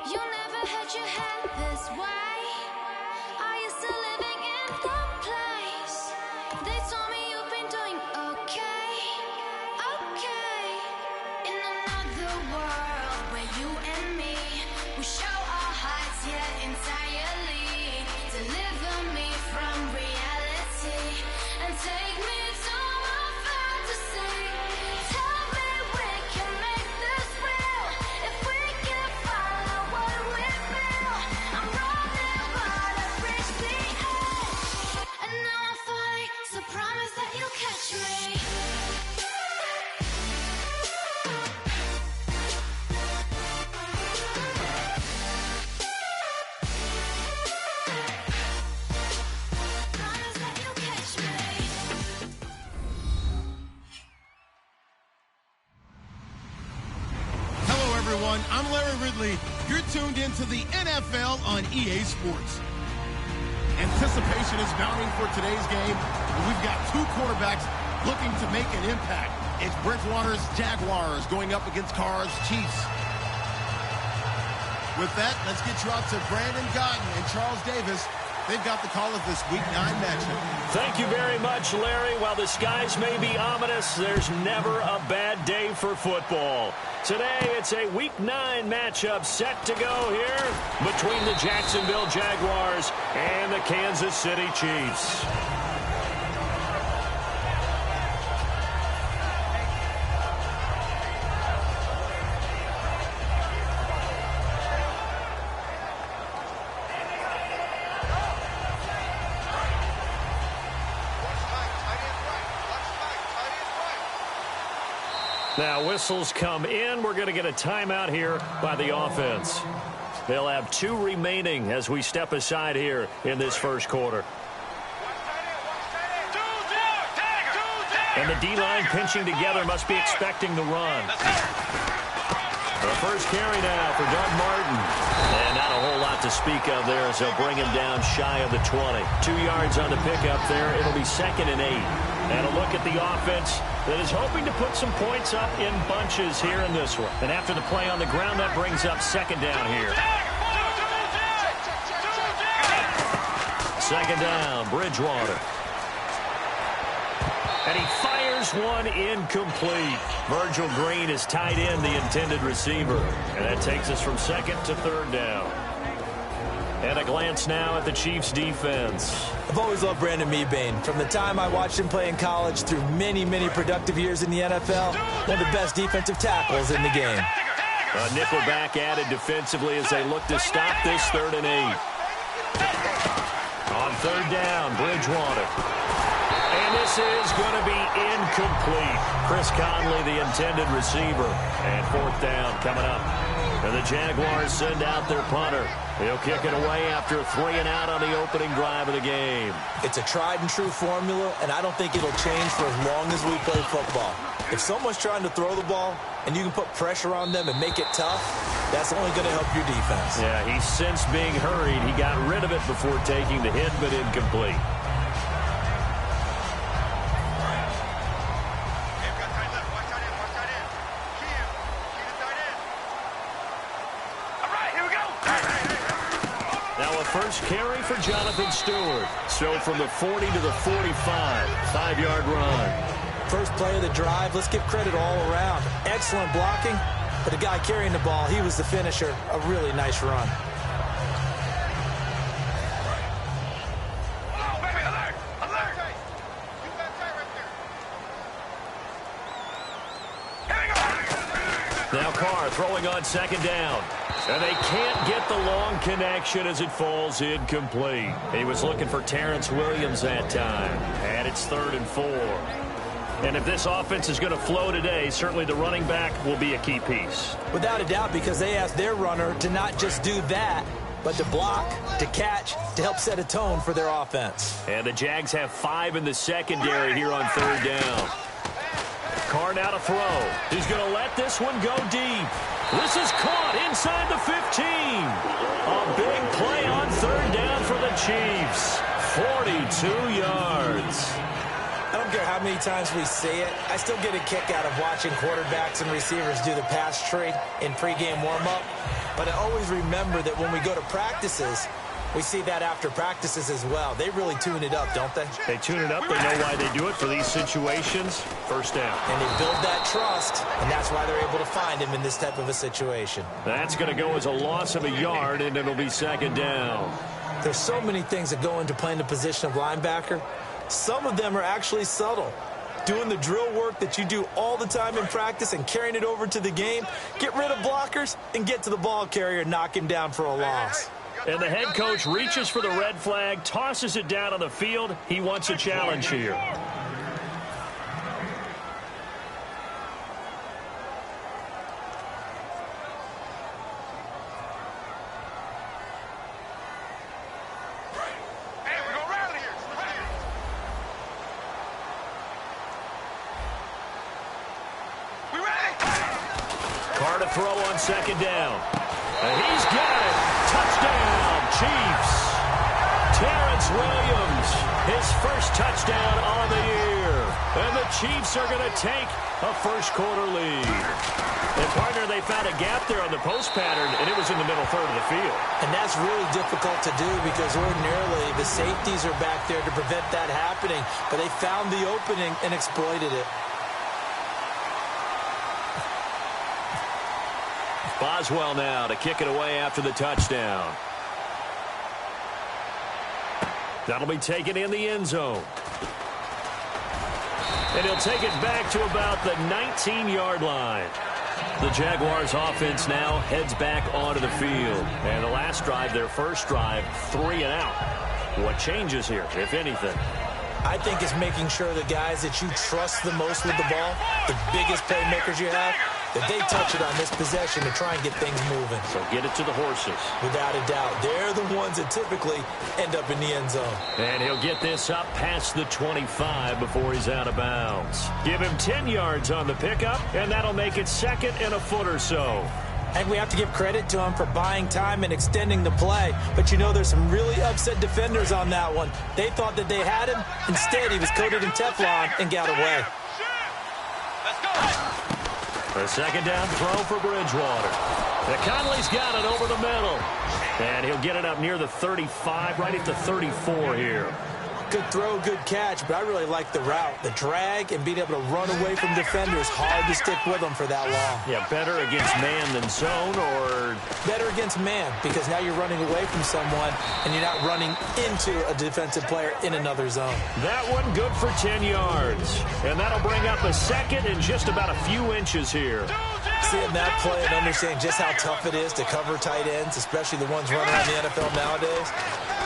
You never had your head this way. Are you still living in the place? They told me you've been doing okay, okay. In another world where you and me will show our hearts yet entirely. Deliver me from reality and take me to my fantasy. Tell me we can make this real if we can follow what we feel. I'm running but I reached the edge, and now I'm falling, so promise that you'll catch me. Promise that you'll catch me. Hello, everyone. I'm Larry Ridley. You're tuned into the NFL on EA Sports. Anticipation is mounting for today's game. We've got two quarterbacks looking to make an impact. It's Bridgewater's Jaguars going up against Carr's Chiefs. With that, let's get you out to Brandon Gotton and Charles Davis. They've got the call of this Week 9 matchup. Thank you very much, Larry. While the skies may be ominous, there's never a bad day for football. Today, it's a Week 9 matchup set to go here between the Jacksonville Jaguars and the Kansas City Chiefs. Now, whistles come in. We're going to get a timeout here by the offense. They'll have 2 remaining as we step aside here in this first quarter. And the D-line pinching together must be expecting the run. The first carry now for Doug Martin. And not a whole lot to speak of there as they'll bring him down shy of the 20. 2 yards on the pickup there. It'll be 2nd and 8. And a look at the offense that is hoping to put some points up in bunches here in this one. And after the play on the ground, that brings up 2nd down here. 2nd down, Bridgewater. And he fires one incomplete. Virgil Green is tied in the intended receiver. And that takes us from 2nd to 3rd down. And a glance now at the Chiefs' defense. I've always loved Brandon Mebane. From the time I watched him play in college through many, many productive years in the NFL, one of the best defensive tackles in the game. A nickelback added defensively as they look to stop this 3rd and 8. On 3rd down, Bridgewater. And this is going to be incomplete. Chris Conley, the intended receiver. And 4th down coming up. And the Jaguars send out their punter. He'll kick it away after a 3-and-out on the opening drive of the game. It's a tried-and-true formula, and I don't think it'll change for as long as we play football. If someone's trying to throw the ball and you can put pressure on them and make it tough, that's only going to help your defense. Yeah, he's since being hurried. He got rid of it before taking the hit, but incomplete. First carry for Jonathan Stewart. So from the 40 to the 45, 5-yard run. First play of the drive, let's give credit all around. Excellent blocking, but the guy carrying the ball, he was the finisher. A really nice run. Now Carr throwing on 2nd down. And they can't get the long connection as it falls incomplete. He was looking for Terrence Williams that time. And it's 3rd and 4. And if this offense is going to flow today, certainly the running back will be a key piece. Without a doubt, because they asked their runner to not just do that, but to block, to catch, to help set a tone for their offense. And the Jags have 5 in the secondary here on 3rd down. Carr now to throw. He's going to let this one go deep. This is caught inside the 15. A big play on 3rd down for the Chiefs. 42 yards. I don't care how many times we see it. I still get a kick out of watching quarterbacks and receivers do the pass tree in pregame warm-up. But I always remember that when we go to practices, we see that after practices as well. They really tune it up, don't they? They tune it up. They know why they do it for these situations. First down. And they build that trust, and that's why they're able to find him in this type of a situation. That's going to go as a loss of a yard, and it'll be second down. There's so many things that go into playing the position of linebacker. Some of them are actually subtle. Doing the drill work that you do all the time in practice and carrying it over to the game. Get rid of blockers and get to the ball carrier and knock him down for a loss. And the head coach reaches for the red flag, tosses it down on the field. He wants a challenge here. Carr to throw on second down. And he's got it. Touchdown, Chiefs. Terrence Williams, his first touchdown on the year. And the Chiefs are going to take a first-quarter lead. And, partner, they found a gap there on the post pattern, and it was in the middle third of the field. And that's really difficult to do because ordinarily the safeties are back there to prevent that happening. But they found the opening and exploited it. Boswell now to kick it away after the touchdown. That'll be taken in the end zone. And he'll take it back to about the 19-yard line. The Jaguars offense now heads back onto the field. And the last drive, their first drive, 3 and out. What changes here, if anything? I think it's making sure the guys that you trust the most with the ball, the biggest playmakers you have, that they touch it on this possession to try and get things moving. So get it to the horses. Without a doubt. They're the ones that typically end up in the end zone. And he'll get this up past the 25 before he's out of bounds. Give him 10 yards on the pickup, and that'll make it second and a foot or so. And we have to give credit to him for buying time and extending the play. But, you know, there's some really upset defenders on that one. They thought that they had him. Instead, he was coated in Teflon and got away. A second down throw for Bridgewater. Conley's got it over the middle. And he'll get it up near the 35, right at the 34 here. Good throw, good catch, but I really like the route. The drag and being able to run away from defenders. Hard to stick with them for that long. Yeah, better against man than zone, or? Better against man, because now you're running away from someone and you're not running into a defensive player in another zone. That one good for 10 yards. And that'll bring up a second and just about a few inches here. Seeing that play and understanding just how tough it is to cover tight ends, especially the ones running around the NFL nowadays,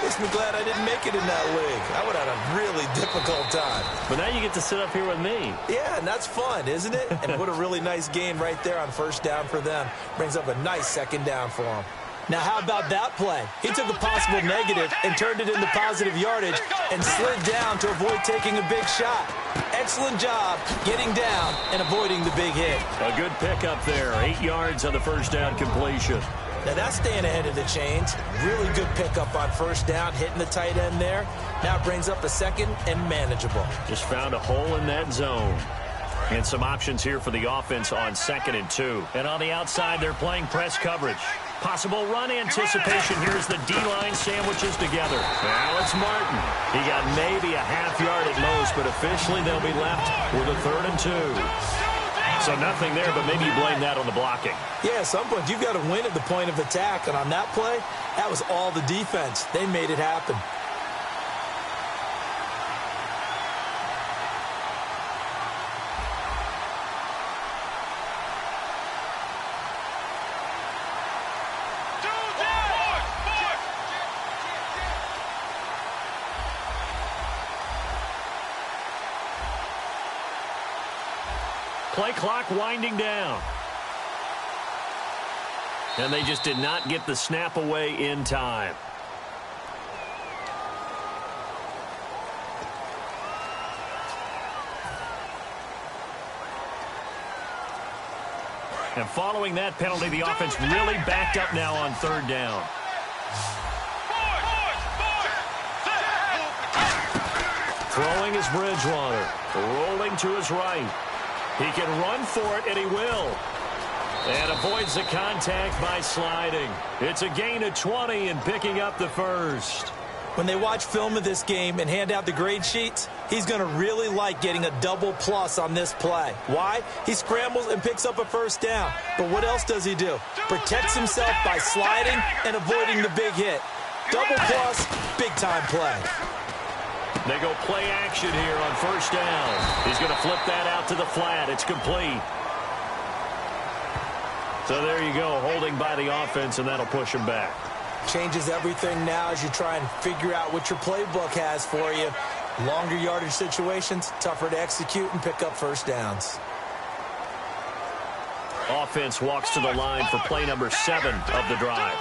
makes me glad I didn't make it in that league. I would have had a really difficult time. But now you get to sit up here with me. Yeah, and that's fun, isn't it? And what a really nice gain right there on first down for them. Brings up a nice second down for them. Now, how about that play? He took a possible negative and turned it into positive yardage and slid down to avoid taking a big shot. Excellent job getting down and avoiding the big hit. A good pickup there. 8 yards on the first down completion. Now, that's staying ahead of the chains. Really good pickup on first down, hitting the tight end there. Now it brings up a second and manageable. Just found a hole in that zone. And some options here for the offense on 2nd and 2. And on the outside, they're playing press coverage. Possible run anticipation here as the D-line sandwiches together. Alex Martin. He got maybe a half yard at most, but officially they'll be left with a 3rd and 2. So nothing there, but maybe you blame that on the blocking. Yeah, at some point you've got to win at the point of attack. And on that play, that was all the defense. They made it happen. Play clock winding down. And they just did not get the snap away in time. And following that penalty, the offense really backed up now on 3rd down. Throwing is Bridgewater. Rolling to his right. He can run for it, and he will. And avoids the contact by sliding. It's a gain of 20 and picking up the first. When they watch film of this game and hand out the grade sheets, he's going to really like getting a double plus on this play. Why? He scrambles and picks up a first down. But what else does he do? Protects himself by sliding and avoiding the big hit. Double plus, big-time play. They go play action here on first down. He's going to flip that out to the flat. It's complete. So there you go, holding by the offense, and that'll push him back. Changes everything now as you try and figure out what your playbook has for you. Longer yardage situations, tougher to execute and pick up first downs. Offense walks to the line for play number 7 of the drive.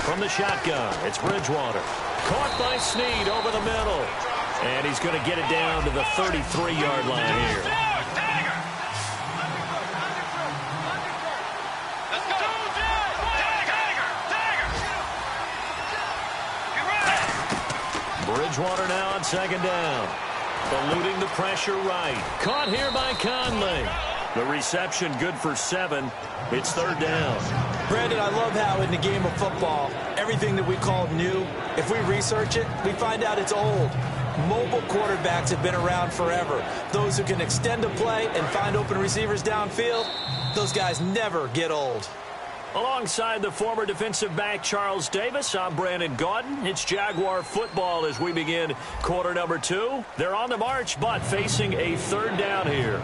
From the shotgun, it's Bridgewater. Caught by Snead over the middle. And he's going to get it down to the 33-yard line here. Bridgewater now on second down. Eluding the pressure right. Caught here by Conley. The reception good for 7. It's third down. Brandon, I love how in the game of football, everything that we call new, if we research it, we find out it's old. Mobile quarterbacks have been around forever. Those who can extend a play and find open receivers downfield, those guys never get old. Alongside the former defensive back Charles Davis, I'm Brandon Gaudin. It's Jaguar football as we begin quarter number 2. They're on the march, but facing a third down here.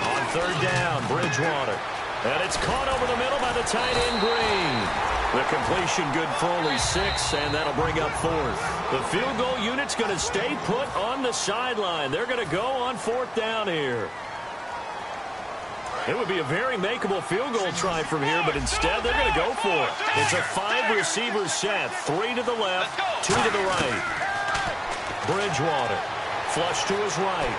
On third down, Bridgewater. And it's caught over the middle by the tight end Green. The completion good for only 6, and that'll bring up 4th. The field goal unit's going to stay put on the sideline. They're going to go on 4th down here. It would be a very makeable field goal try from here, but instead they're going to go for it. It's a 5-receiver set, 3 to the left, 2 to the right. Bridgewater, flush to his right.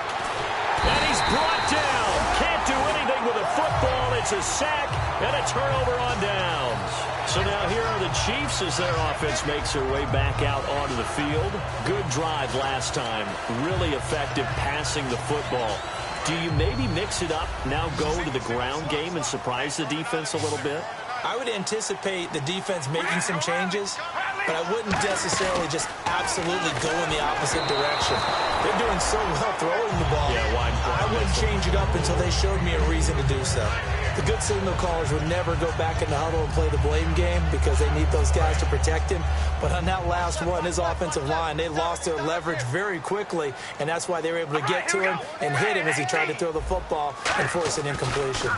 And he's brought down. Can't do anything with a football. It's a sack and a turnover on downs. So now here are the Chiefs as their offense makes their way back out onto the field. Good drive last time. Really effective passing the football. Do you maybe mix it up, now go to the ground game and surprise the defense a little bit? I would anticipate the defense making some changes, but I wouldn't necessarily just absolutely go in the opposite direction. They're doing so well throwing the ball. Yeah, I wouldn't change it up until they showed me a reason to do so. The good signal callers would never go back in the huddle and play the blame game because they need those guys to protect him. But on that last one, his offensive line, they lost their leverage very quickly, and that's why they were able to get to him and hit him as he tried to throw the football and force an incompletion.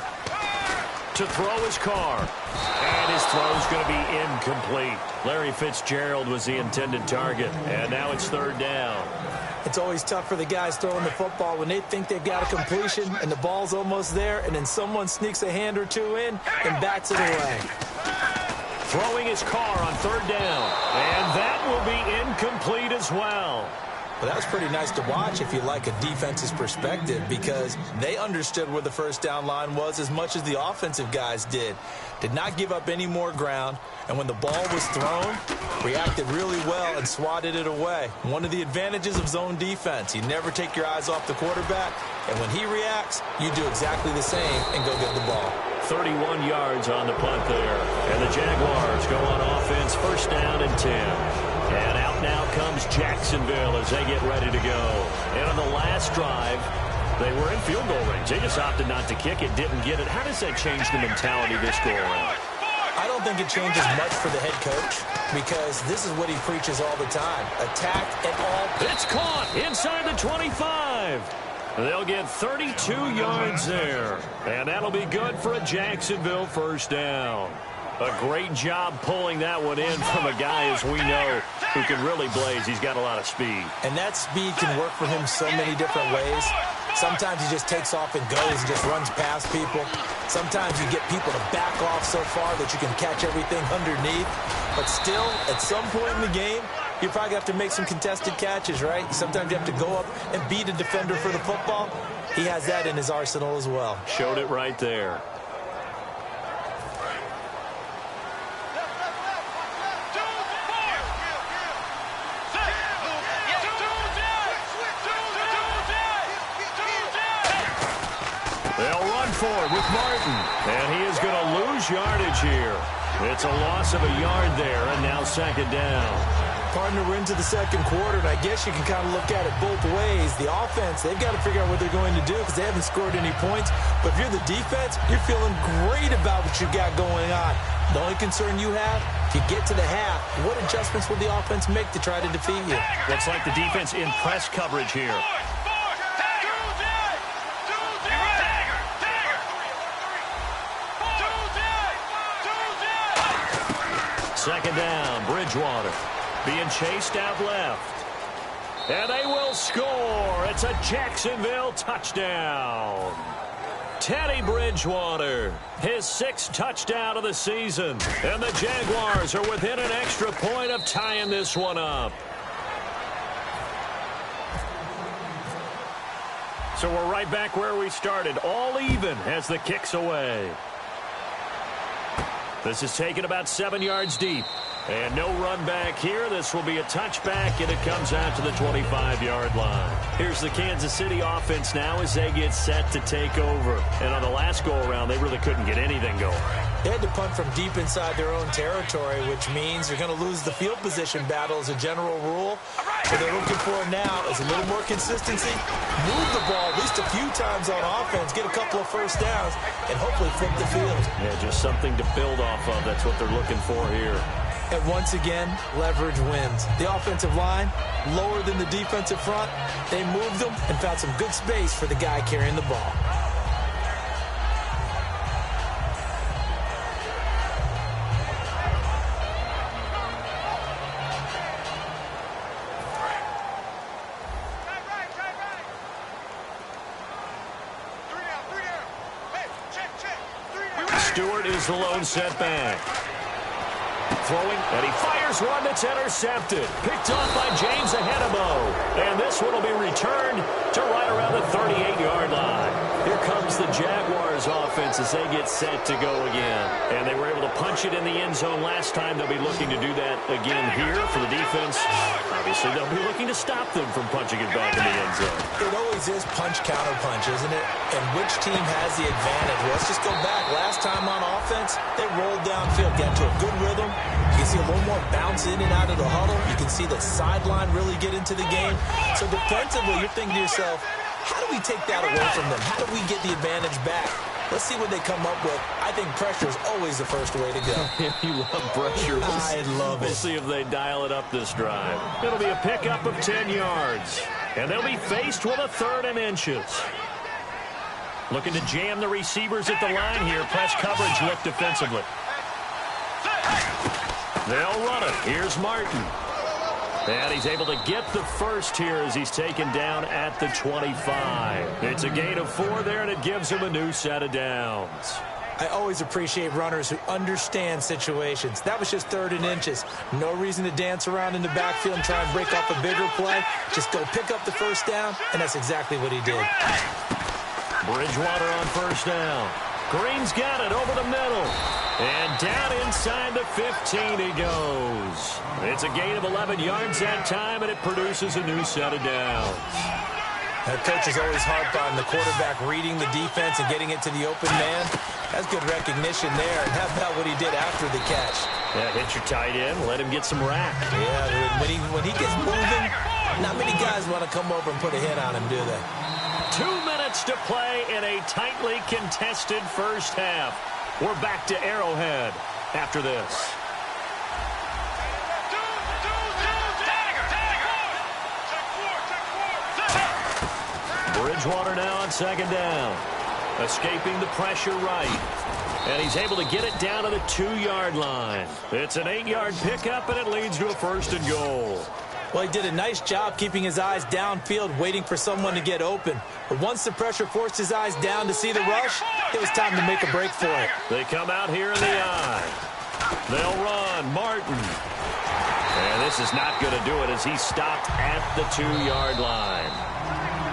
To throw his car. And his throw's going to be incomplete. Larry Fitzgerald was the intended target. And now it's third down. It's always tough for the guys throwing the football when they think they've got a completion and the ball's almost there, and then someone sneaks a hand or two in and bats it away. Throwing his car on third down. And that will be incomplete as well. Well, that was pretty nice to watch if you like a defense's perspective because they understood where the first down line was as much as the offensive guys did. Did not give up any more ground, and when the ball was thrown, reacted really well and swatted it away. One of the advantages of zone defense, you never take your eyes off the quarterback, and when he reacts, you do exactly the same and go get the ball. 31 yards on the punt there, and the Jaguars go on offense first down and 10. And out now comes Jacksonville as they get ready to go. And on the last drive, they were in field goal range. They just opted not to kick it, didn't get it. How does that change the mentality this go around? I don't think it changes much for the head coach because this is what he preaches all the time. Attack at all. It's caught inside the 25. They'll get 32 yards there. And that'll be good for a Jacksonville first down. A great job pulling that one in from a guy, as we know, who can really blaze. He's got a lot of speed. And that speed can work for him so many different ways. Sometimes he just takes off and goes and just runs past people. Sometimes you get people to back off so far that you can catch everything underneath. But still, at some point in the game, you probably have to make some contested catches, right? Sometimes you have to go up and beat a defender for the football. He has that in his arsenal as well. Showed it right there. for it with Martin. And he is going to lose yardage here. It's a loss of a yard there, and now second down. Partner, we're into the second quarter, and I guess you can kind of look at it both ways. The offense, they've got to figure out what they're going to do because they haven't scored any points. But if you're the defense, you're feeling great about what you've got going on. The only concern you have, if you get to the half, what adjustments will the offense make to try to defeat you? Looks like the defense in press coverage here. Second down, Bridgewater being chased out left. And they will score. It's a Jacksonville touchdown. Teddy Bridgewater, his 6th touchdown of the season. And the Jaguars are within an extra point of tying this one up. So we're right back where we started, all even as the kick's away. This is taken about 7 yards deep. And no run back here. This will be a touchback, and it comes out to the 25-yard line. Here's the Kansas City offense now as they get set to take over. And on the last go-around, they really couldn't get anything going. They had to punt from deep inside their own territory, which means you're going to lose the field position battle as a general rule. What they're looking for now is a little more consistency, move the ball at least a few times on offense, get a couple of first downs, and hopefully flip the field. Yeah, just something to build off of. That's what they're looking for here. And once again, leverage wins. The offensive line, lower than the defensive front. They moved them and found some good space for the guy carrying the ball. Stewart is the lone setback. Throwing, and he fires one that's intercepted. Picked off by James Ahenebo. And this one will be returned to right around the 38-yard line. Here comes the Jaguars offense as they get set to go again. And they were able to punch it in the end zone last time. They'll be looking to do that again here for the defense. Obviously, they'll be looking to stop them from punching it back in the end zone. It always is punch-counter-punch, isn't it? And which team has the advantage? Well, let's just go back. Last time on offense, they rolled downfield, got to a good rhythm. You can see a little more bounce in and out of the huddle. You can see the sideline really get into the game. So defensively, you're thinking to yourself, how do we take that away from them? How do we get the advantage back? Let's see what they come up with. I think pressure is always the first way to go. You love pressure. I love it. We'll see if they dial it up this drive. It'll be a pickup of 10 yards. And they'll be faced with a 3rd and inches. Looking to jam the receivers at the line here. Press coverage look defensively. They'll run it. Here's Martin. And he's able to get the first here as he's taken down at the 25. It's a gain of 4 there, and it gives him a new set of downs. I always appreciate runners who understand situations. That was just 3rd and inches. No reason to dance around in the backfield and try and break up a bigger play. Just go pick up the first down, and that's exactly what he did. Bridgewater on first down. Green's got it over the middle. And down inside the 15 he goes. It's a gain of 11 yards that time, and it produces a new set of downs. That coach is always harp on the quarterback reading the defense and getting it to the open man. That's good recognition there. And how about what he did after the catch? Yeah, hit your tight end, let him get some rack. Yeah, when he gets moving, not many guys want to come over and put a hit on him, do they? 2 minutes to play in a tightly contested first half. We're back to Arrowhead after this. Bridgewater now on second down. Escaping the pressure right. And he's able to get it down to the 2-yard line. It's an 8-yard pickup, and it leads to a 1st and goal. Well, he did a nice job keeping his eyes downfield, waiting for someone to get open. But once the pressure forced his eyes down to see the rush, it was time to make a break for it. They come out here in the eye. They'll run. Martin. And this is not going to do it as he's stopped at the 2-yard line.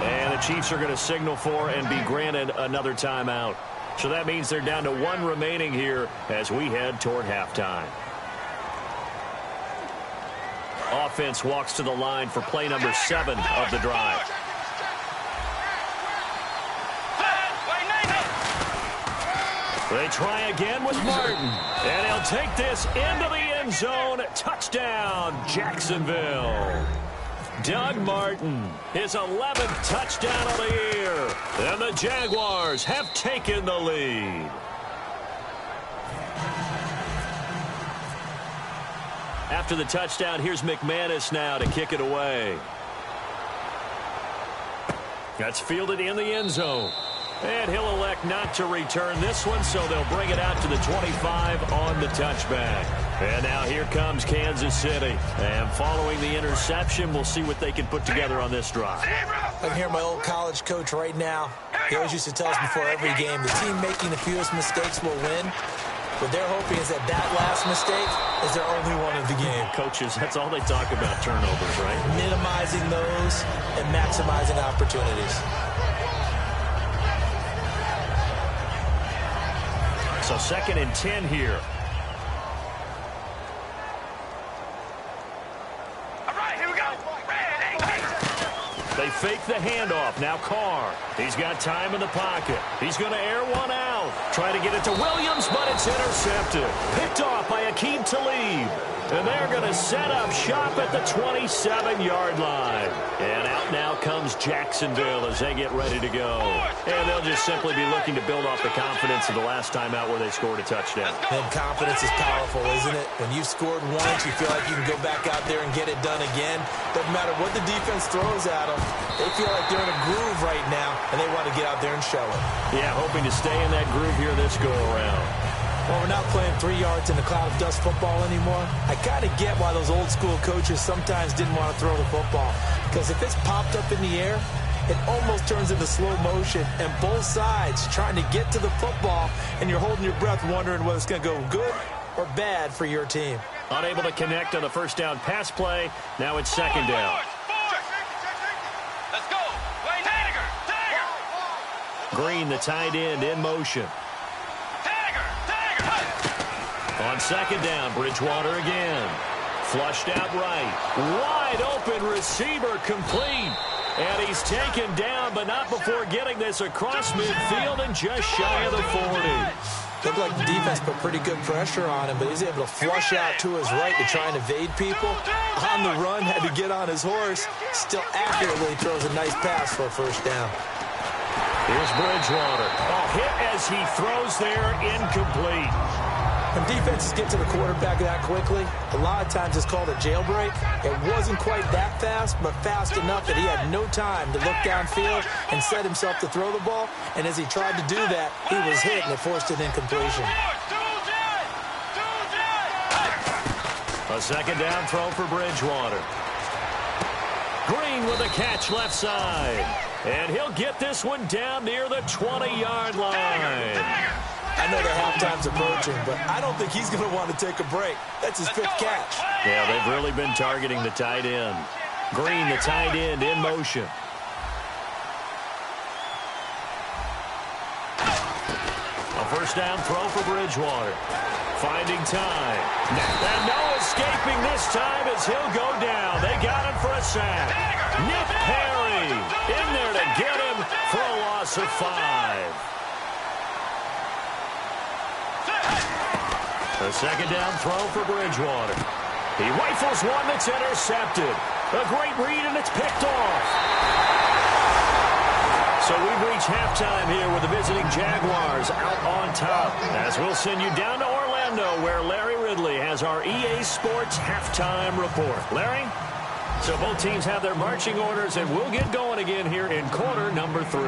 And the Chiefs are going to signal for and be granted another timeout. So that means they're down to 1 remaining here as we head toward halftime. Offense walks to the line for play number 7 of the drive. They try again with Martin. And he'll take this into the end zone. Touchdown, Jacksonville. Doug Martin, his 11th touchdown of the year. And the Jaguars have taken the lead. After the touchdown, here's McManus now to kick it away. That's fielded in the end zone. And he'll elect not to return this one, so they'll bring it out to the 25 on the touchback. And now here comes Kansas City. And following the interception, we'll see what they can put together on this drive. I can hear my old college coach right now. He always used to tell us before every game, the team making the fewest mistakes will win. What they're hoping is that last mistake is their only one of the game. Coaches, that's all they talk about, turnovers, right? Minimizing those and maximizing opportunities. So 2nd and 10 here. All right, here we go. They fake the handoff. Now Carr. He's got time in the pocket. He's going to air one out. Try to get it to Williams, but it's intercepted. Picked off by Akeem Talib. And they're going to set up shop at the 27-yard line. And out now comes Jacksonville as they get ready to go. And they'll just simply be looking to build off the confidence of the last time out where they scored a touchdown. And confidence is powerful, isn't it? When you've scored once, you feel like you can go back out there and get it done again. Doesn't matter what the defense throws at them. They feel like they're in a groove right now, and they want to get out there and show it. Yeah, hoping to stay in that groove here this go-around. Well, we're not playing 3 yards in a cloud of dust football anymore. I kind of get why those old school coaches sometimes didn't want to throw the football. Because if it's popped up in the air, it almost turns into slow motion. And both sides trying to get to the football, and you're holding your breath wondering whether it's going to go good or bad for your team. Unable to connect on the first down pass play. Now it's 2nd down. Let's go. Green, the tight end, in motion. On 2nd down, Bridgewater again. Flushed out right. Wide open receiver complete. And he's taken down, but not before getting this across midfield and just shy of the 40. Looked like the defense put pretty good pressure on him, but he's able to flush out to his right to try and evade people. On the run, had to get on his horse. Still accurately throws a nice pass for a first down. Here's Bridgewater. A hit as he throws there, incomplete. When defenses get to the quarterback that quickly, a lot of times it's called a jailbreak. It wasn't quite that fast, but fast enough that he had no time to look downfield and set himself to throw the ball. And as he tried to do that, he was hit, and it forced an incompletion. A 2nd down throw for Bridgewater. Green with a catch left side. And he'll get this one down near the 20-yard line. I know the halftime's approaching, but I don't think he's going to want to take a break. That's his 5th catch. Yeah, they've really been targeting the tight end. Green, the tight end, in motion. A first down throw for Bridgewater. Finding time. And no escaping this time as he'll go down. They got him for a sack. Nick Perry in there to get him for a loss of 5. A 2nd down throw for Bridgewater. He rifles one that's intercepted. A great read, and it's picked off. So we've reached halftime here with the visiting Jaguars out on top. As we'll send you down to Orlando, where Larry Ridley has our EA Sports halftime report. Larry? So both teams have their marching orders, and we'll get going again here in quarter number 3.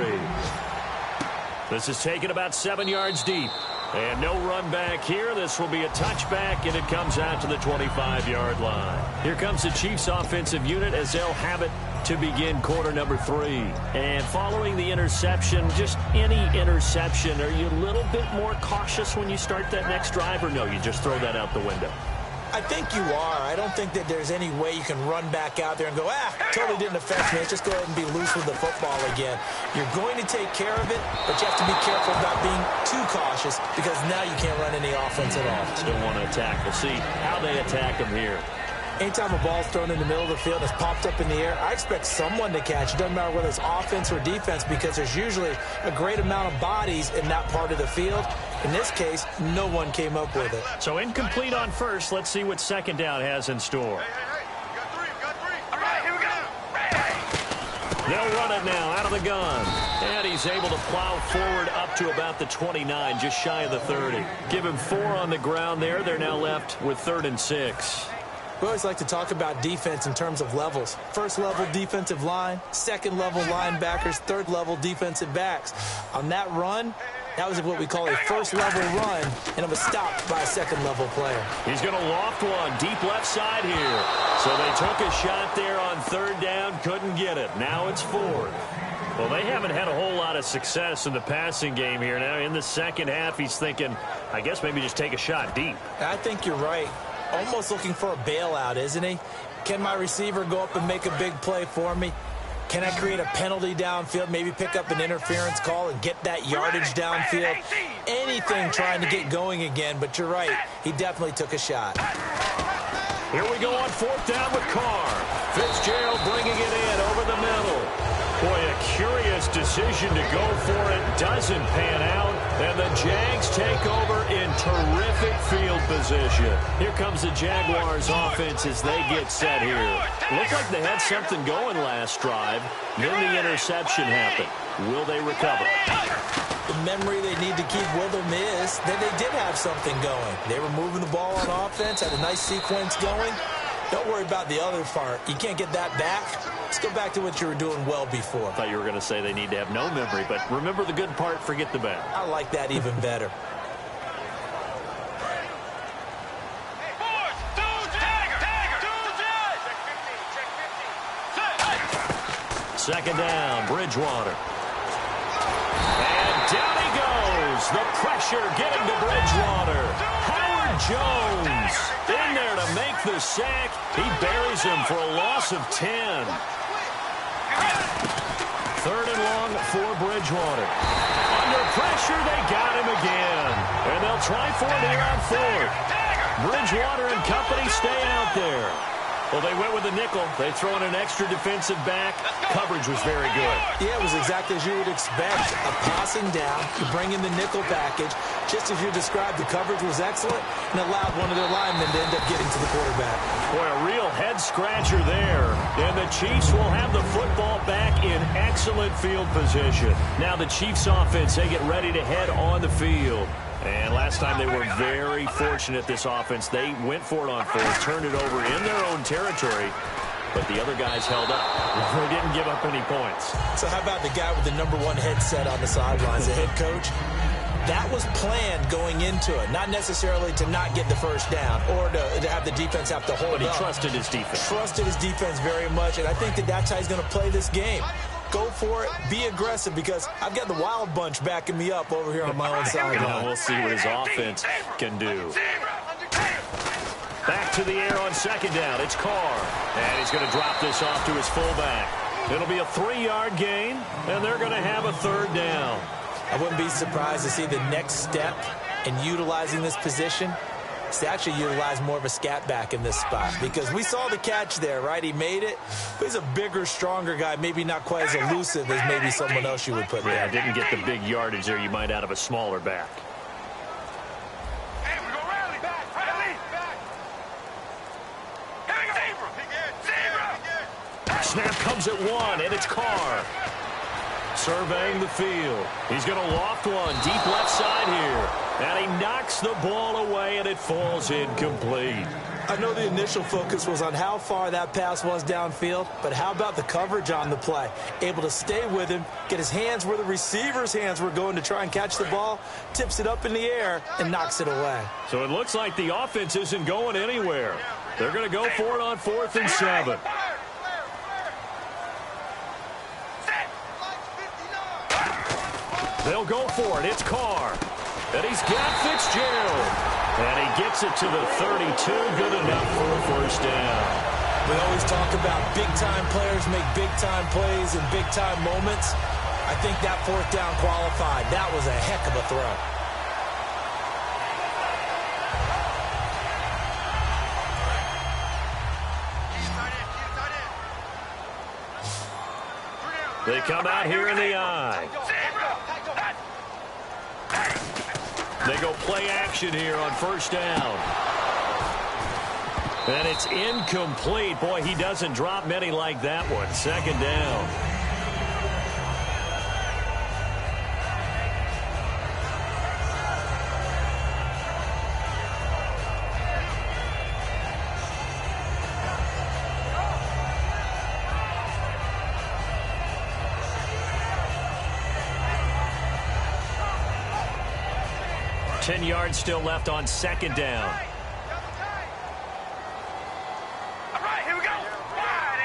This is taken about 7 yards deep. And no run back here. This will be a touchback, and it comes out to the 25-yard line. Here comes the Chiefs offensive unit as they'll have it to begin quarter number 3. And following the interception, just any interception, are you a little bit more cautious when you start that next drive, or no, you just throw that out the window? I think you are. I don't think that there's any way you can run back out there and go, totally didn't affect me. Let's just go ahead and be loose with the football again. You're going to take care of it, but you have to be careful about being too cautious because now you can't run any offense at all. Still want to attack. We'll see how they attack them here. Anytime a ball's thrown in the middle of the field and it's popped up in the air, I expect someone to catch. It doesn't matter whether it's offense or defense because there's usually a great amount of bodies in that part of the field. In this case, no one came up with it. So incomplete on first. Let's see what second down has in store. All right, here we go. They'll run it now out of the gun. And he's able to plow forward up to about the 29, just shy of the 30. Give him 4 on the ground there. They're now left with 3rd and 6. We always like to talk about defense in terms of levels. First level defensive line, second level linebackers, third level defensive backs. On that run, that was what we call a first level run, and it was stopped by a second level player. He's going to loft one deep left side here. So they took a shot there on 3rd down, couldn't get it. Now it's 4th. Well, they haven't had a whole lot of success in the passing game here. Now in the second half, he's thinking, I guess maybe just take a shot deep. I think you're right. Almost looking for a bailout, isn't he? Can my receiver go up and make a big play for me? Can I create a penalty downfield, maybe pick up an interference call and get that yardage downfield? Anything trying to get going again, but you're right. He definitely took a shot. Here we go on 4th down with Carr. Fitzgerald bringing it in over the middle. Boy, a curious decision to go for it. Doesn't pan out. And the Jags take over in terrific field position. Here comes the Jaguars offense as they get set here. Looked like they had something going last drive. Then the interception happened. Will they recover? The memory they need to keep with them is that they did have something going. They were moving the ball on offense, had a nice sequence going. Don't worry about the other part. You can't get that back. Let's go back to what you were doing well before. I thought you were going to say they need to have no memory, but remember the good part, forget the bad. I like that even better. Second down, Bridgewater. And down he goes. The pressure getting to Bridgewater. Howard Jones in there to make the sack. He buries him for a loss of 10. 3rd and long for Bridgewater. Under pressure, they got him again. And they'll try for it here on 4th. Bridgewater and company stay out there. Well, they went with the nickel. They throw in an extra defensive back. Coverage was very good. Yeah, it was exactly as you would expect. A passing down, you bring in the nickel package. Just as you described, the coverage was excellent and allowed one of their linemen to end up getting to the quarterback. Boy, a real head-scratcher there. And the Chiefs will have the football back in excellent field position. Now the Chiefs offense, they get ready to head on the field. And last time they were very fortunate, this offense. They went for it on 4th, turned it over in their own territory, but the other guys held up. They didn't give up any points. So how about the guy with the #1 headset on the sidelines, the head coach? That was planned going into it, not necessarily to not get the first down or to have the defense have to hold up. But he trusted his defense. Trusted his defense very much, and I think that's how he's going to play this game. Go for it. Be aggressive because I've got the wild bunch backing me up over here on my own sideline. We'll see what his offense can do. Back to the air on 2nd down. It's Carr. And he's going to drop this off to his fullback. It'll be a 3-yard gain, and they're going to have a 3rd down. I wouldn't be surprised to see the next step in utilizing this position is to actually utilize more of a scat back in this spot, because we saw the catch there, right? He made it, but he's a bigger, stronger guy, maybe not quite as elusive as maybe someone else you would put there. Yeah, didn't get the big yardage there you might out of a smaller back. Hey, we're going to rally back. Snap comes at 1, and it's Carr. Surveying the field. He's going to loft one deep left side here. And he knocks the ball away, and it falls incomplete. I know the initial focus was on how far that pass was downfield, but how about the coverage on the play? Able to stay with him, get his hands where the receiver's hands were going to try and catch the ball, tips it up in the air, and knocks it away. So it looks like the offense isn't going anywhere. They're going to go for it on 4th and 7. They'll go for it. It's Carr. And he's got Fitzgerald. And he gets it to the 32. Good enough for a first down. We always talk about big-time players make big-time plays in big-time moments. I think that 4th down qualified. That was a heck of a throw. They come out here in the eye. They go play action here on first down. And it's incomplete. Boy, he doesn't drop many like that one. Second down. Ten yards still left on second down. All right, here we go. Wide,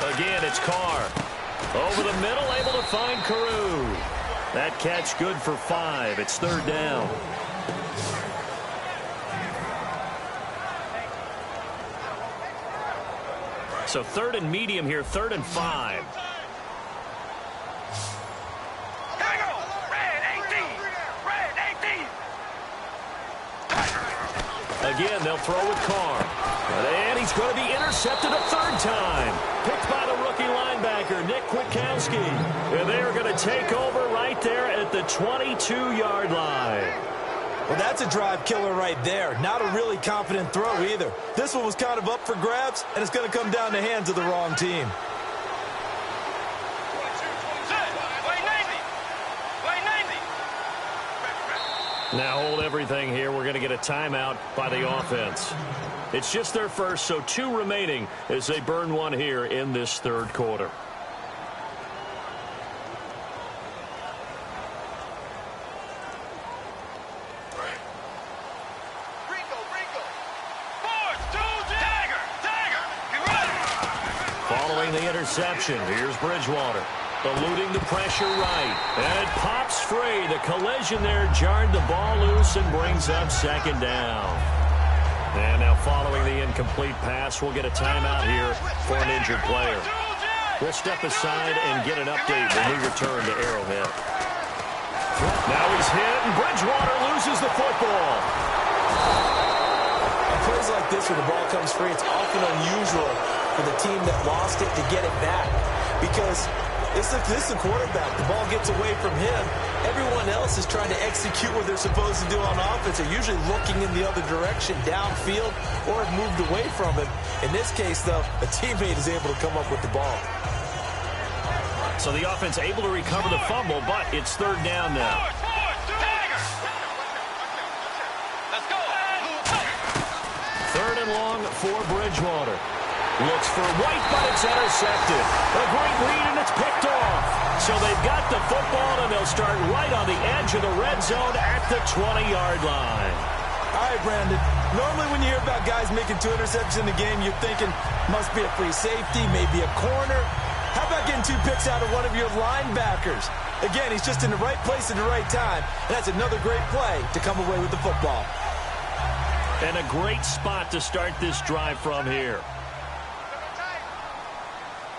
88. Again, it's Carr. Over the middle, able to find Carew. That catch good for 5. It's third down. So third and medium here, 3rd and 5. Again, they'll throw with Carr. And he's going to be intercepted a third time. Picked by the rookie linebacker, Nick Kwiatkowski. And they are going to take over right there at the 22-yard line. Well, that's a drive killer right there. Not a really confident throw either. This one was kind of up for grabs, and it's going to come down the hands of the wrong team. Now hold everything here. We're going to get a timeout by the offense. It's just their first, so 2 remaining as they burn one here in this third quarter. Following the interception, here's Bridgewater. Eluding the pressure right. And it pops free. The collision there jarred the ball loose and brings up second down. And now following the incomplete pass, we'll get a timeout here for an injured player. We'll step aside and get an update when we return to Arrowhead. Now he's hit, and Bridgewater loses the football. On plays like this where the ball comes free, it's often unusual for the team that lost it to get it back. Because this is the quarterback. The ball gets away from him. Everyone else is trying to execute what they're supposed to do on offense. They're usually looking in the other direction, downfield, or have moved away from him. In this case, though, a teammate is able to come up with the ball. So the offense able to recover the fumble, but it's third down now. Third and long for Bridgewater. Looks for White, but it's intercepted. A great read, and it's picked off. So they've got the football, and they'll start right on the edge of the red zone at the 20-yard line. All right, Brandon. Normally when you hear about guys making 2 interceptions in the game, you're thinking must be a free safety, maybe a corner. How about getting 2 picks out of one of your linebackers? Again, he's just in the right place at the right time. And that's another great play to come away with the football. And a great spot to start this drive from here.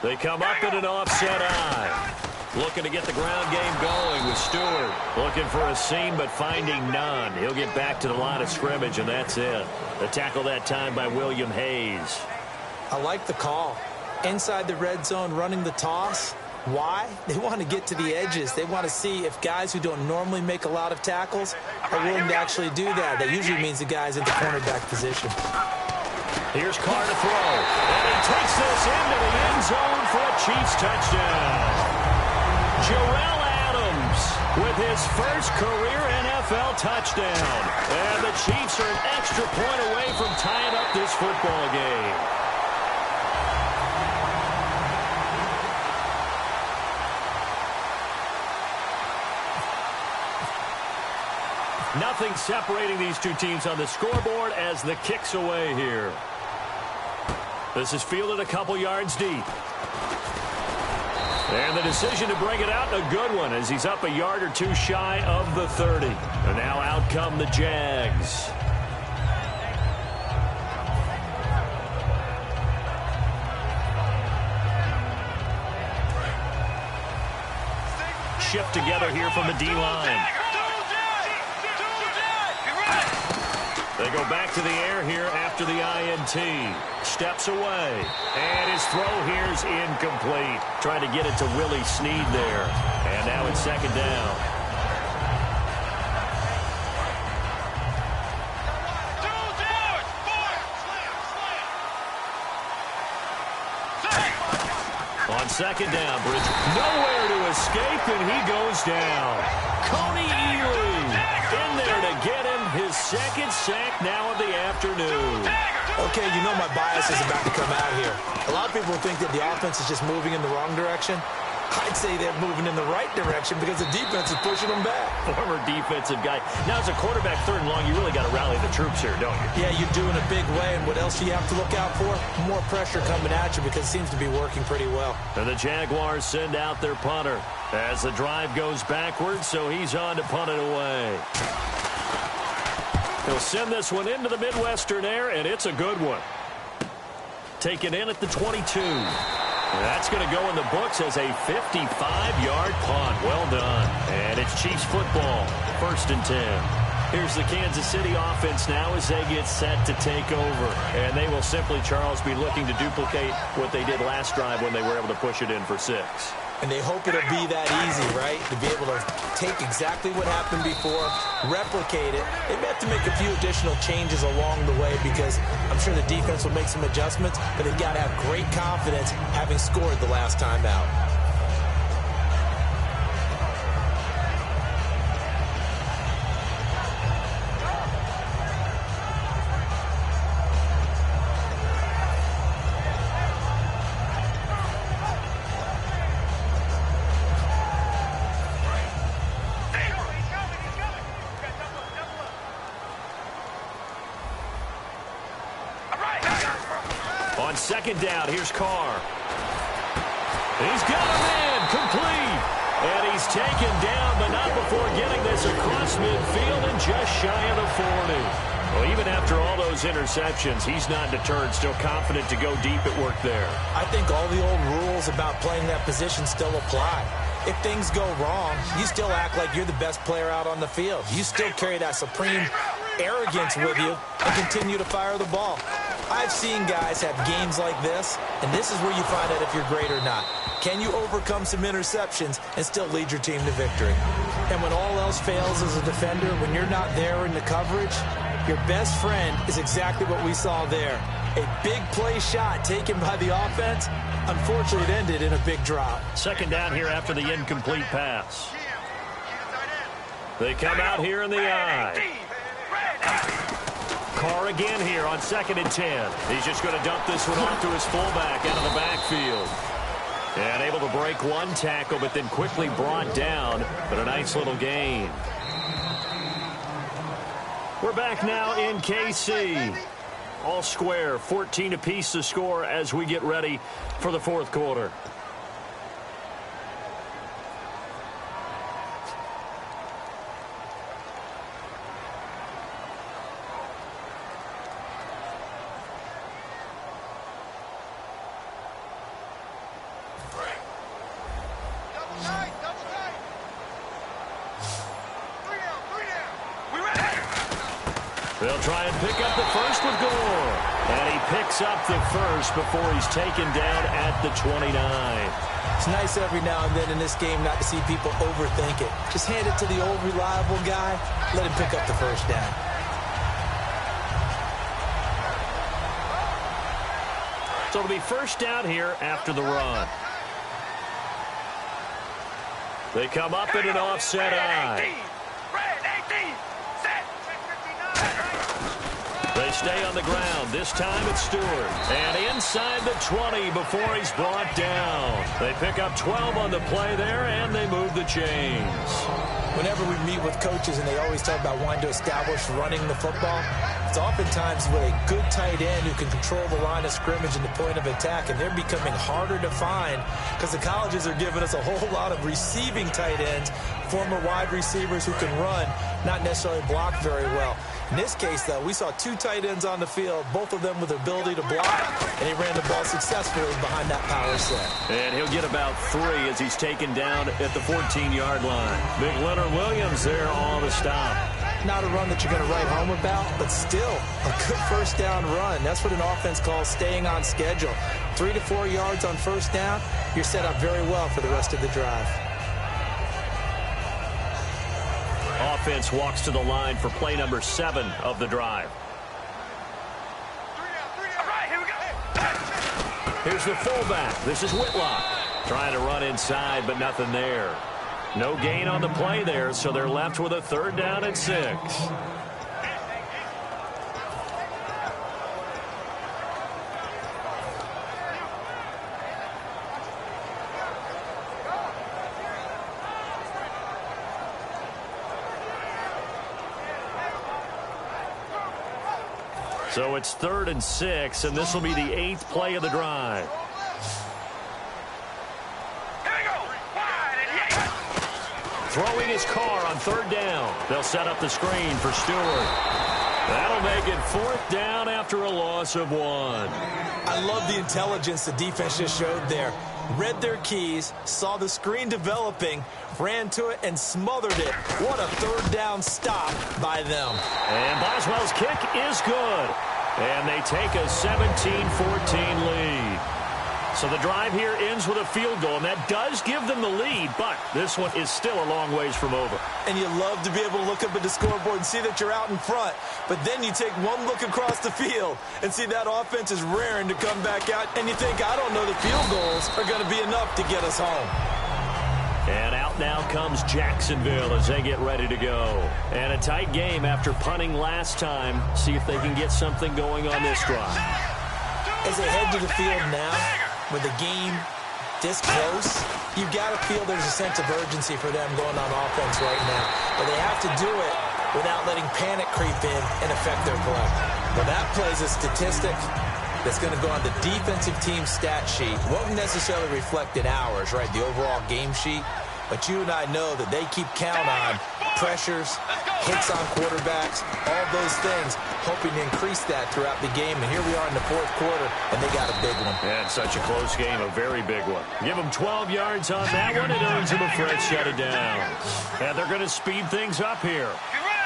They come up in an offset eye. Looking to get the ground game going with Stewart. Looking for a seam, but finding none. He'll get back to the line of scrimmage, and that's it. The tackle that time by William Hayes. I like the call. Inside the red zone, running the toss. Why? They want to get to the edges. They want to see if guys who don't normally make a lot of tackles are willing to actually do that. That usually means the guy's in the cornerback position. Here's Carr to throw. And he takes this into the end zone for a Chiefs touchdown. Jarrell Adams with his first career NFL touchdown. And the Chiefs are an extra point away from tying up this football game. Nothing separating these two teams on the scoreboard as the kick's away here. This is fielded a couple yards deep. And the decision to bring it out, a good one, as he's up a yard or 2 shy of the 30. And now out come the Jags. Shift together here from the D-line. They go back to the air here after the INT. Steps away. And his throw here's incomplete. Trying to get it to Willie Snead there. And now it's second down. On second down, Bridge nowhere to escape, and he goes down. Coney Ely in there to get him his second sack now of the afternoon. Okay, you know my bias is about to come out here. A lot of people think that the offense is just moving in the wrong direction. I'd say they're moving in the right direction because the defense is pushing them back. Former defensive guy. Now, as a quarterback, third and long, you really got to rally the troops here, don't you? Yeah, you do in a big way. And what else do you have to look out for? More pressure coming at you because it seems to be working pretty well. And the Jaguars send out their punter as the drive goes backwards, so he's on to punt it away. He'll send this one into the Midwestern air, and it's a good one. Taken in at the 22. That's going to go in the books as a 55-yard punt. Well done. And it's Chiefs football, 1st and 10. Here's the Kansas City offense now as they get set to take over. And they will simply, Charles, be looking to duplicate what they did last drive when they were able to push it in for 6. And they hope it'll be that easy, right? To be able to take exactly what happened before, replicate it. They may have to make a few additional changes along the way because I'm sure the defense will make some adjustments, but they've got to have great confidence having scored the last time out. Second down, here's Carr. He's got him in, complete. And he's taken down, but not before getting this across midfield and just shy of the 40. Well, even after all those interceptions, he's not deterred, still confident to go deep at work there. I think all the old rules about playing that position still apply. If things go wrong, you still act like you're the best player out on the field. You still carry that supreme arrogance with you and continue to fire the ball. I've seen guys have games like this, and this is where you find out if you're great or not. Can you overcome some interceptions and still lead your team to victory? And when all else fails as a defender, when you're not there in the coverage, your best friend is exactly what we saw there. A big play shot taken by the offense. Unfortunately, it ended in a big drop. Second down here after the incomplete pass. They come out here in the eye. Carr again here on 2nd and 10. He's just going to dump this one off to his fullback out of the backfield. And able to break one tackle, but then quickly brought down. But a nice little gain. We're back now in KC. All square, 14 apiece to score as we get ready for the 4th quarter. They'll try and pick up the first with Gore. And he picks up the first before he's taken down at the 29. It's nice every now and then in this game not to see people overthink it. Just hand it to the old reliable guy. Let him pick up the first down. So it'll be first down here after the run. They come up in an offset eye. They stay on the ground. This time it's Stewart. And inside the 20 before he's brought down. They pick up 12 on the play there, and they move the chains. Whenever we meet with coaches and they always talk about wanting to establish running the football, it's oftentimes with a good tight end who can control the line of scrimmage and the point of attack, and they're becoming harder to find because the colleges are giving us a whole lot of receiving tight ends, former wide receivers who can run, not necessarily block very well. In this case, though, we saw 2 tight ends on the field, both of them with the ability to block, and he ran the ball successfully behind that power set. And he'll get about 3 as he's taken down at the 14-yard line. Big Leonard Williams there on the stop. Not a run that you're going to write home about, but still a good first down run. That's what an offense calls staying on schedule. 3 to 4 yards on first down, you're set up very well for the rest of the drive. Offense walks to the line for play number 7 of the drive. All right, here we go. Here's the fullback. This is Whitlock. Trying to run inside, but nothing there. No gain on the play there, so they're left with a 3rd down and 6. So it's 3rd and 6, and this will be the 8th play of the drive. Throwing his car on 3rd down. They'll set up the screen for Stewart. That'll make it 4th down after a loss of 1. I love the intelligence the defense just showed there. Read their keys, saw the screen developing, ran to it, and smothered it. What a 3rd down stop by them. And Boswell's kick is good. And they take a 17-14 lead. So the drive here ends with a field goal, and that does give them the lead, but this one is still a long ways from over. And you love to be able to look up at the scoreboard and see that you're out in front, but then you take one look across the field and see that offense is raring to come back out, and you think, I don't know, the field goals are going to be enough to get us home. And out now comes Jacksonville as they get ready to go. And a tight game after punting last time. See if they can get something going on this drive. As they head to the field now, with the game this close, you've got to feel there's a sense of urgency for them going on offense right now. But they have to do it without letting panic creep in and affect their play. Well, that plays a statistic that's going to go on the defensive team stat sheet. Won't necessarily reflect in ours, right, the overall game sheet. But you and I know that they keep count on pressures, hits on quarterbacks, all those things, hoping to increase that throughout the game. And here we are in the 4th quarter, and they got a big one. And such a close game, a very big one. Give them 12 yards on that one, it earns them a fresh set of downs. And they're going to speed things up here.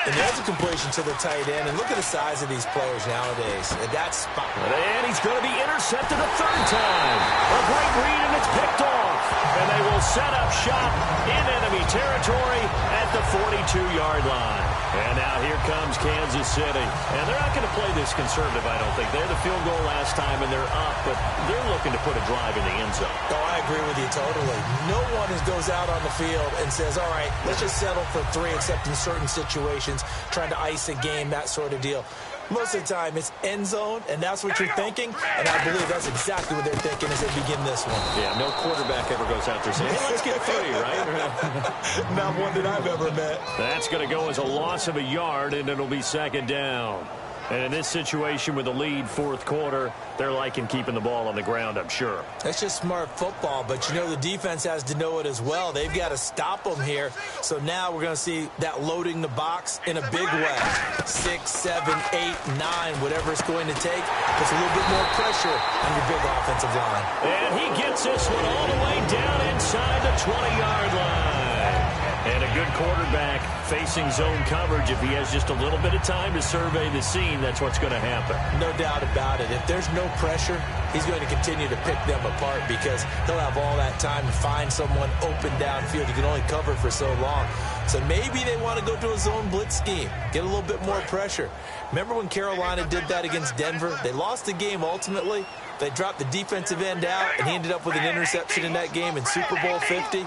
And there's a completion to the tight end. And look at the size of these players nowadays. At that spot. And he's going to be intercepted a 3rd time. A great read, and it's picked off. And they will set up shop in enemy territory at the 42-yard line. And now here comes Kansas City. And they're not going to play this conservative, I don't think. They had the field goal last time, and they're up, but they're looking to put a drive in the end zone. Oh, I agree with you totally. No one goes out on the field and says, all right, let's just settle for 3, except in certain situations, trying to ice a game, that sort of deal. Most of the time, it's end zone, and that's what you're thinking, and I believe that's exactly what they're thinking as they begin this one. Yeah, no quarterback ever goes out there saying, hey, let's get 3, right? Not one that I've ever met. That's going to go as a loss of a yard, and it'll be 2nd down. And in this situation with the lead 4th quarter, they're liking keeping the ball on the ground, I'm sure. That's just smart football, but you know the defense has to know it as well. They've got to stop them here. So now we're going to see that loading the box in a big way. 6, 7, 8, 9, whatever it's going to take. Puts a little bit more pressure on your big offensive line. And he gets this one all the way down inside the 20-yard line. And a good quarterback facing zone coverage. If he has just a little bit of time to survey the scene, that's what's going to happen. No doubt about it. If there's no pressure, he's going to continue to pick them apart because he'll have all that time to find someone open downfield. You can only cover for so long. So maybe they want to go to a zone blitz scheme, get a little bit more pressure. Remember when Carolina did that against Denver? They lost the game ultimately. They dropped the defensive end out, and he ended up with an interception in that game in Super Bowl 50.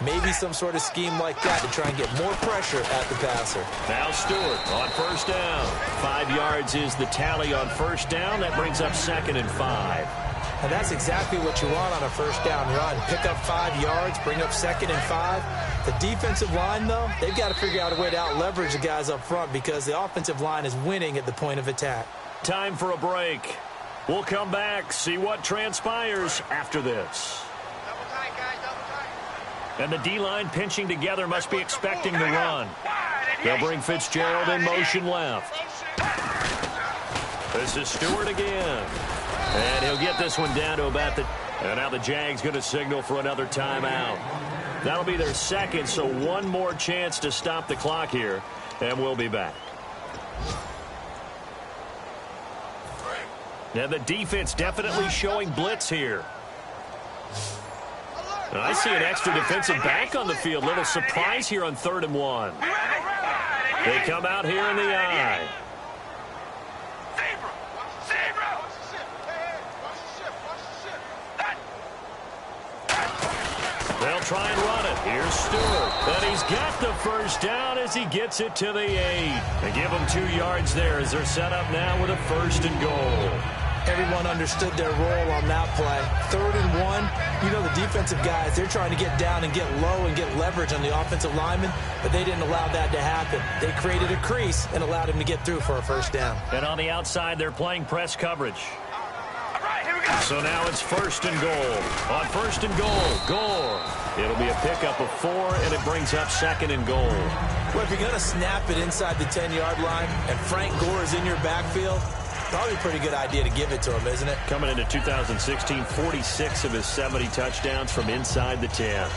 Maybe some sort of scheme like that to try and get more pressure at the passer. Now Stewart on 1st down. 5 yards is the tally on 1st down. That brings up 2nd and 5. And that's exactly what you want on a 1st down run. Pick up 5 yards, bring up 2nd and 5. The defensive line, though, they've got to figure out a way to out-leverage the guys up front because the offensive line is winning at the point of attack. Time for a break. We'll come back, see what transpires after this. And the D-line pinching together must be expecting the run. They'll bring Fitzgerald in motion left. This is Stewart again. And he'll get this one down to about the... And now the Jags going to signal for another timeout. That'll be their 2nd, so one more chance to stop the clock here. And we'll be back. Now the defense definitely showing blitz here. I see an extra defensive back on the field. Little surprise here on 3rd and 1. They come out here in the eye. They'll try and run it. Here's Stewart. And he's got the first down as he gets it to the 8. They give him 2 yards there as they're set up now with a 1st and goal. Everyone understood their role on that play. 3rd and 1. You know, the defensive guys, they're trying to get down and get low and get leverage on the offensive lineman, but they didn't allow that to happen. They created a crease and allowed him to get through for a 1st down. And on the outside, they're playing press coverage. So now it's 1st and goal. On 1st and goal, Gore. It'll be a pickup of 4, and it brings up 2nd and goal. Well, if you're going to snap it inside the 10-yard line and Frank Gore is in your backfield, probably a pretty good idea to give it to him, isn't it? Coming into 2016, 46 of his 70 touchdowns from inside the 10.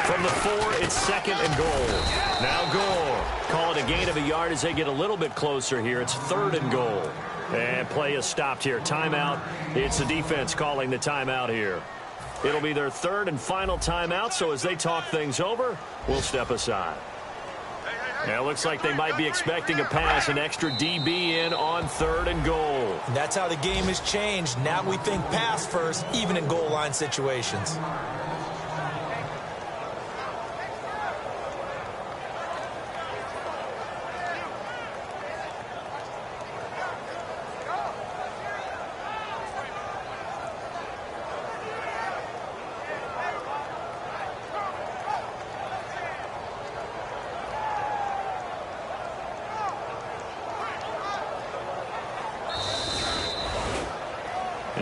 From the 4, it's 2nd and goal. Now Gore. Call it a gain of a yard as they get a little bit closer here. It's 3rd and goal. And play is stopped here. Timeout. It's the defense calling the timeout here. It'll be their 3rd and final timeout, so as they talk things over, we'll step aside. Now it looks like they might be expecting a pass, an extra DB in on 3rd and goal. And that's how the game has changed. Now we think pass first, even in goal line situations.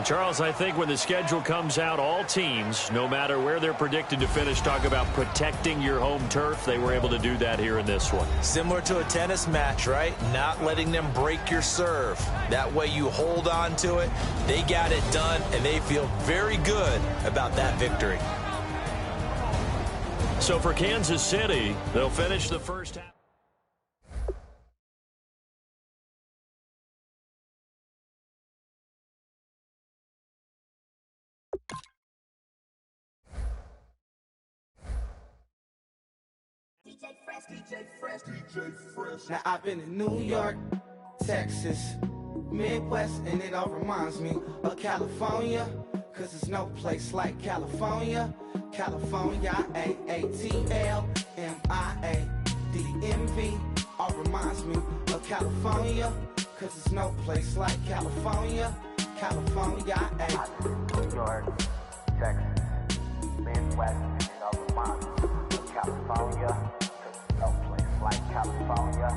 Charles, I think when the schedule comes out, all teams, no matter where they're predicted to finish, talk about protecting your home turf. They were able to do that here in this one. Similar to a tennis match, right? Not letting them break your serve. That way you hold on to it. They got it done, and they feel very good about that victory. So for Kansas City, they'll finish the first half. Now I've been in New York, Texas, Midwest, and it all reminds me of California, cause there's no place like California. California, A-A-T-L-M-I-A-D-M-V, all reminds me of California, cause there's no place like California. California, New York, Texas, Midwest, and it all reminds me of California. No place like California,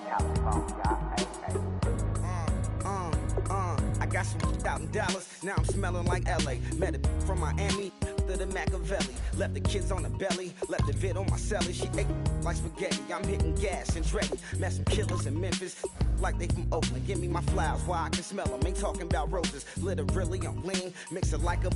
California, I got some out in Dallas, now I'm smelling like LA. Met a from Miami to the Machiavelli. Left the kids on the belly, left the vid on my celly. She ate like spaghetti, I'm hitting gas and Dreddy. Met some killers in Memphis, like they from Oakland. Give me my flowers while I can smell them. Ain't talking about roses, literally I'm lean. Mix it like a